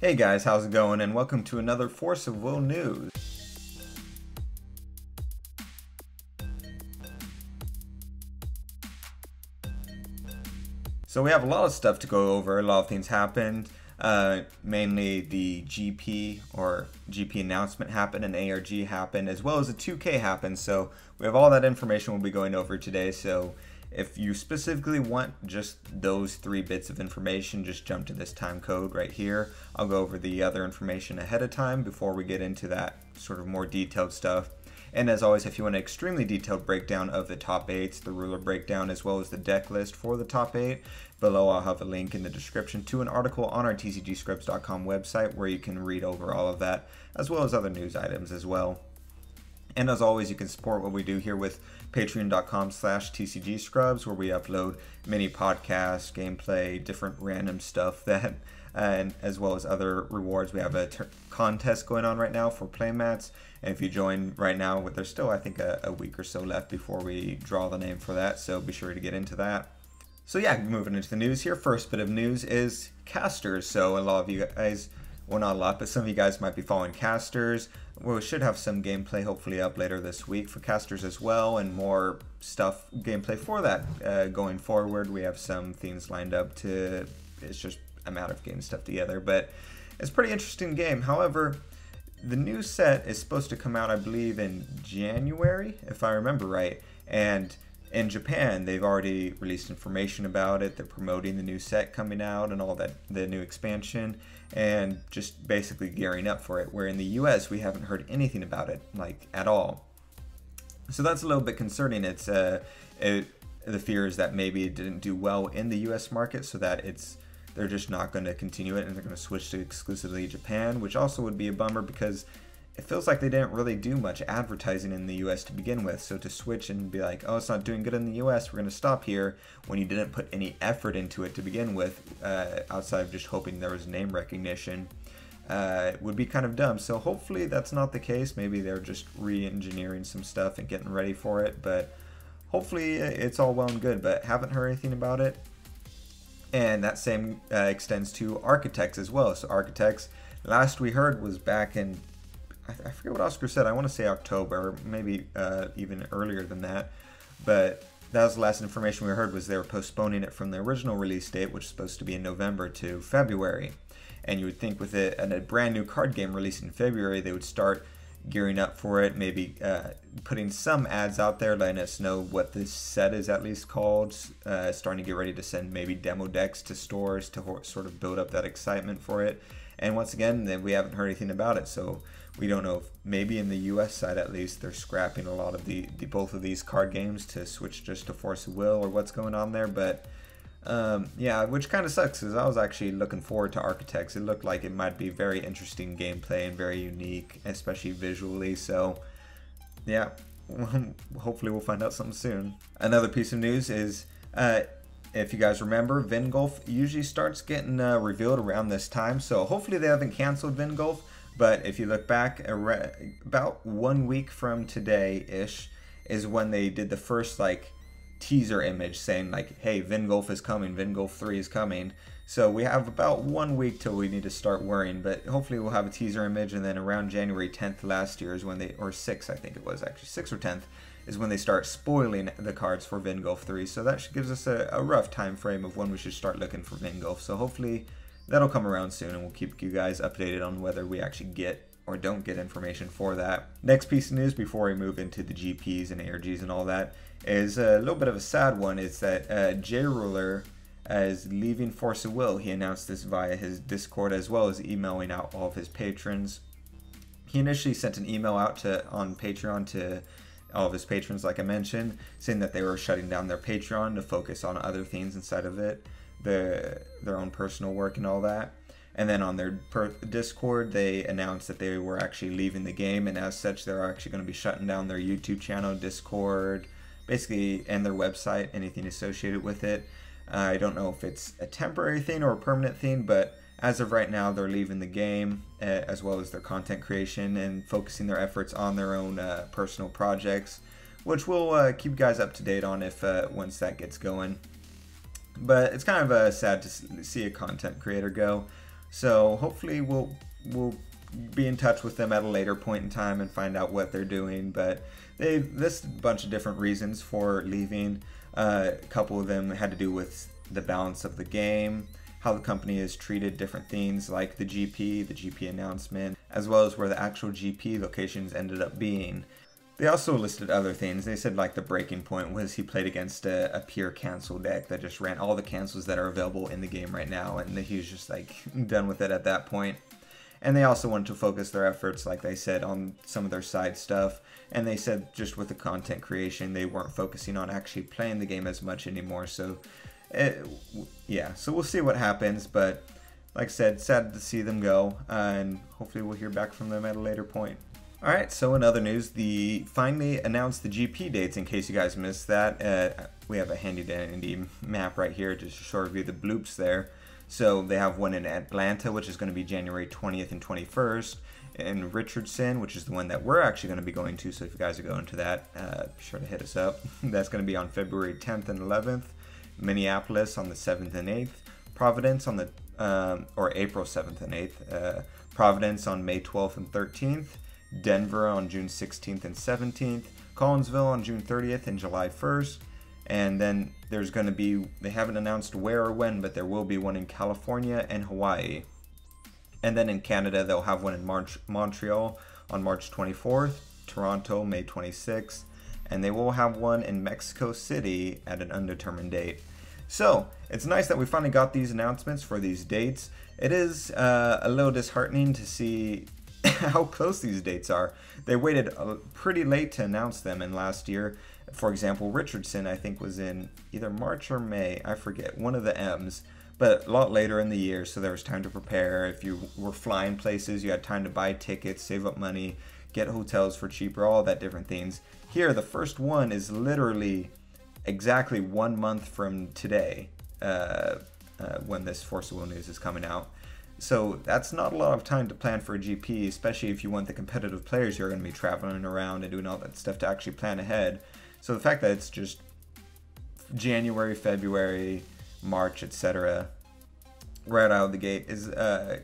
Hey guys, how's it going? And welcome to another FOW News. So we have a lot of stuff to go over. A lot of things happened. Mainly the GP announcement happened and ARG happened, as well as the 2K happened. So we have all that information we'll be going over today. So if you specifically want just those 3 bits of information, just jump to this time code right here. I'll go over the other information ahead of time before we get into that sort of more detailed stuff. And as always, if you want an extremely detailed breakdown of the top 8s, the ruler breakdown, as well as the deck list for the top 8, below I'll have a link in the description to an article on our tcgscrubs.com website where you can read over all of that, as well as other news items as well. And as always, you can support what we do here with patreon.com/tcgscrubs, where we upload mini podcasts, gameplay, different random stuff that, and as well as other rewards. We have a contest going on right now for playmats. And if you join right now, there's still, I think, a week or so left before we draw the name for that. So be sure to get into that. So yeah, moving into the news here. First bit of news is casters. So a lot of you guys, well, not a lot, but some of you guys might be following casters. We should have some gameplay hopefully up later this week for casters as well, and more stuff, gameplay for that going forward. We have some things lined up to, it's just a matter of getting stuff together, but it's a pretty interesting game. However, the new set is supposed to come out, I believe, in January, if I remember right, and in Japan, they've already released information about it. They're promoting the new set coming out and all that, the new expansion, and just basically gearing up for it. Where in the US, we haven't heard anything about it, like, at all. So that's a little bit concerning. It's the fear is that maybe it didn't do well in the US market, so that they're just not going to continue it and they're going to switch to exclusively Japan, which also would be a bummer because it feels like they didn't really do much advertising in the US to begin with. So to switch and be like, oh, it's not doing good in the US, we're going to stop here, when you didn't put any effort into it to begin with, outside of just hoping there was name recognition, would be kind of dumb. So hopefully that's not the case. Maybe they're just re-engineering some stuff and getting ready for it, but hopefully it's all well and good, but haven't heard anything about it. And that same extends to Architects as well. So Architects, last we heard was back in, I forget what Oscar said, I want to say October, maybe even earlier than that. But that was the last information we heard, was they were postponing it from the original release date, which is supposed to be in November, to February. And you would think with it, and a brand new card game released in February, they would start gearing up for it, maybe putting some ads out there, letting us know what this set is at least called, starting to get ready to send maybe demo decks to stores to sort of build up that excitement for it. And once again, then we haven't heard anything about it, so we don't know if maybe in the US side at least they're scrapping a lot of the both of these card games to switch just to Force of Will, or what's going on there. But yeah, which kind of sucks because I was actually looking forward to Architects. It looked like it might be very interesting gameplay and very unique, especially visually. So yeah, hopefully we'll find out something soon. Another piece of news is, if you guys remember, Vin Golf usually starts getting revealed around this time. So hopefully they haven't canceled Vin Golf. But if you look back, about 1 week from today-ish is when they did the first teaser image saying hey, Vin Golf is coming, Vin Golf 3 is coming. So we have about 1 week till we need to start worrying, but hopefully we'll have a teaser image, and then around January 10th last year is when they, or 6th I think it was actually, 6th or 10th, is when they start spoiling the cards for Vin Golf 3. So that gives us a rough time frame of when we should start looking for Vin Golf. So hopefully that'll come around soon, and we'll keep you guys updated on whether we actually get or don't get information for that. Next piece of news before we move into the GPs and ARGs and all that is a little bit of a sad one. It's that J Ruler is leaving Force of Will. He announced this via his Discord, as well as emailing out all of his patrons. He initially sent an email out on Patreon to all of his patrons, like I mentioned, saying that they were shutting down their Patreon to focus on other things inside of it, their own personal work and all that. And then on their Discord, they announced that they were actually leaving the game, and as such, they're actually going to be shutting down their YouTube channel, Discord, basically, and their website, anything associated with it. I don't know if it's a temporary thing or a permanent thing, but as of right now, they're leaving the game, as well as their content creation, and focusing their efforts on their own personal projects, which we'll keep you guys up to date on if once that gets going. But it's kind of sad to see a content creator go. So hopefully we'll be in touch with them at a later point in time and find out what they're doing. But they listed a bunch of different reasons for leaving. A couple of them had to do with the balance of the game, how the company has treated different things like the GP announcement, as well as where the actual GP locations ended up being. They also listed other things. They said like the breaking point was he played against a pure cancel deck that just ran all the cancels that are available in the game right now, and he was just like done with it at that point. And they also wanted to focus their efforts, like they said, on some of their side stuff. And they said just with the content creation, they weren't focusing on actually playing the game as much anymore. So, yeah, so we'll see what happens. But like I said, sad to see them go. And hopefully we'll hear back from them at a later point. Alright, so in other news, they finally announced the GP dates in case you guys missed that. We have a handy dandy map right here to show you the bloops there. So they have one in Atlanta, which is going to be January 20th and 21st, in Richardson, which is the one that we're actually going to be going to. So if you guys are going to that, be sure to hit us up. That's going to be on February 10th and 11th, Minneapolis on the 7th and 8th, Providence on the, or April 7th and 8th, Providence on May 12th and 13th, Denver on June 16th and 17th, Collinsville on June 30th and July 1st, and then there's going to be, they haven't announced where or when, but there will be one in California and Hawaii. And then in Canada, they'll have one in Montreal on March 24th, Toronto May 26th, and they will have one in Mexico City at an undetermined date. So it's nice that we finally got these announcements for these dates. It is a little disheartening to see how close these dates are. They waited pretty late to announce them in last year. For example, Richardson, I think, was in either March or May, I forget, one of the M's, but a lot later in the year, so there was time to prepare. If you were flying places, you had time to buy tickets, save up money, get hotels for cheaper, all that different things. Here, the first one is literally exactly 1 month from today, when this FOW News is coming out. So that's not a lot of time to plan for a GP, especially if you want the competitive players who are going to be traveling around and doing all that stuff to actually plan ahead. So the fact that it's just January, February, March, etc. right out of the gate is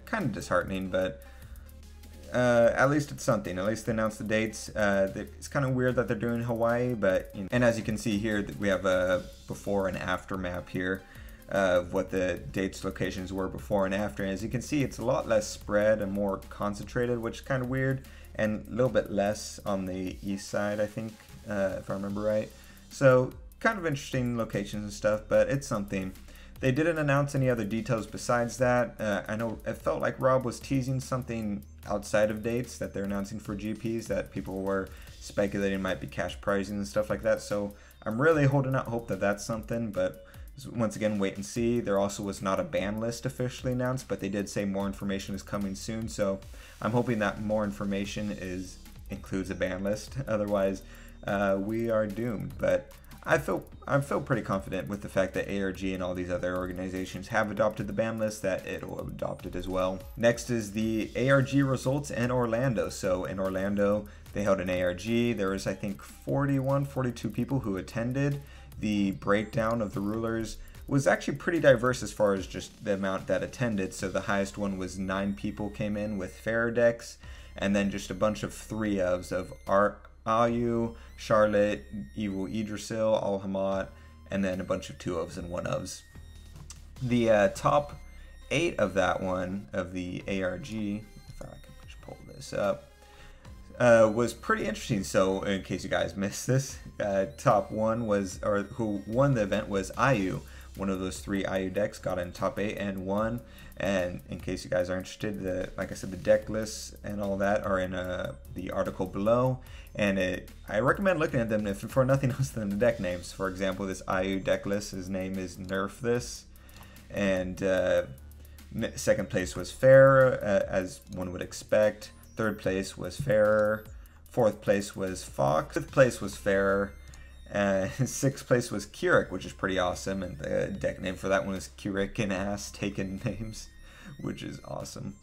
kind of disheartening, but at least it's something. At least they announced the dates. It's kind of weird that they're doing Hawaii, but you know, and as you can see here, we have a before and after map here of what the dates locations were before and after. And as you can see, it's a lot less spread and more concentrated, which is kind of weird, and a little bit less on the east side, I think, if I remember right. So kind of interesting locations and stuff, but it's something. They didn't announce any other details besides that. I know it felt like Rob was teasing something outside of dates that they're announcing for GPs that people were speculating might be cash prizing and stuff like that. So I'm really holding out hope that that's something, but once again, wait and see. There also was not a ban list officially announced, but they did say more information is coming soon. So I'm hoping that more information includes a ban list. Otherwise, we are doomed. But I feel pretty confident with the fact that ARG and all these other organizations have adopted the ban list, that it'll adopt it as well. Next is the ARG results in Orlando. So in Orlando, they held an ARG. There was, I think, 42 people who attended. The breakdown of the rulers was actually pretty diverse as far as just the amount that attended. So the highest one was 9 people came in with fairer decks, and then just a bunch of 3-ofs of Ayu, Charlotte, Evil Idrisil, Al-Hamad, and then a bunch of 2-ofs and 1-ofs. The top 8 of that one, of the ARG, if I can just pull this up, was pretty interesting. So in case you guys missed this, top 1 was, or who won the event was Ayu. One of those 3 Ayu decks got in top 8 and won. And in case you guys are interested, like I said, the deck lists and all that are in the article below. And I recommend looking at them if for nothing else than the deck names. For example, this Ayu deck list, his name is Nerf This. And second place was Fair, as one would expect. Third place was Fairer. Fourth place was Fox. Fifth place was Fairer. Sixth place was Keurig, which is pretty awesome. And the deck name for that one is Keurig and Ass Taken Names, which is awesome.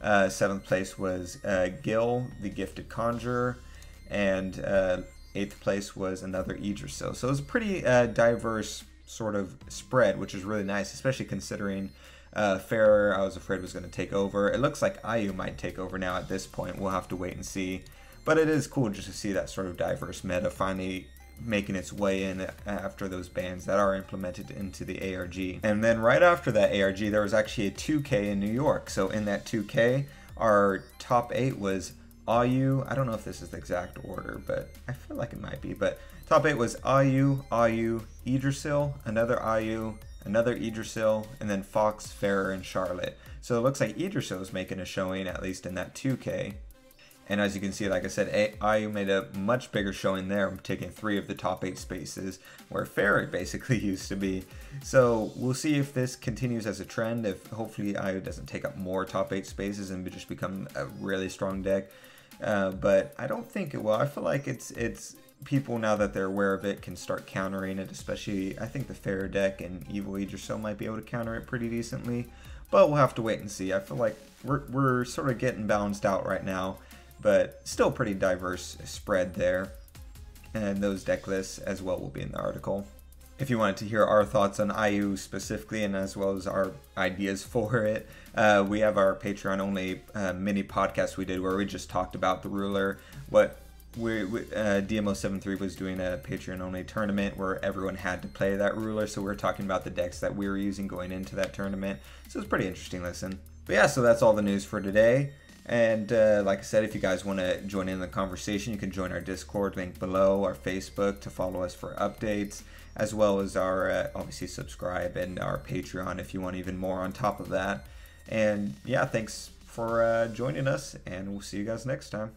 Seventh place was Gil, the Gifted Conjurer. And eighth place was another Idrisil. So it was a pretty diverse sort of spread, which is really nice, especially considering Fair, I was afraid was going to take over. It looks like IU might take over now at this point. We'll have to wait and see. But it is cool just to see that sort of diverse meta finally making its way in after those bans that are implemented into the ARG. And then right after that ARG, there was actually a 2K in New York. So in that 2K, our top 8 was IU. I don't know if this is the exact order, but I feel like it might be. But top 8 was IU, Idrisil, another IU, another Idrisil, and then Fox, Ferrer, and Charlotte. So it looks like Idrisil is making a showing, at least in that 2K. And as you can see, like I said, IU made a much bigger showing there, taking 3 of the top 8 spaces, where Ferrer basically used to be. So we'll see if this continues as a trend, if hopefully IU doesn't take up more top 8 spaces and just become a really strong deck. But I don't think it will. I feel like it's people, now that they're aware of it, can start countering it, especially I think the Ferrer deck and Evil Idrisil might be able to counter it pretty decently. But we'll have to wait and see. I feel like we're sort of getting balanced out right now, but still pretty diverse spread there. And those deck lists as well will be in the article. If you wanted to hear our thoughts on IU specifically, and as well as our ideas for it, we have our Patreon only mini podcast we did where we just talked about the ruler. What DMO73 was doing a Patreon only tournament where everyone had to play that ruler, so we were talking about the decks that we were using going into that tournament. So it's pretty interesting listen. But yeah, so that's all the news for today. And like I said, if you guys want to join in the conversation, you can join our Discord, link below, our Facebook to follow us for updates, as well as our, obviously, subscribe, and our Patreon if you want even more on top of that. And yeah, thanks for joining us, and we'll see you guys next time.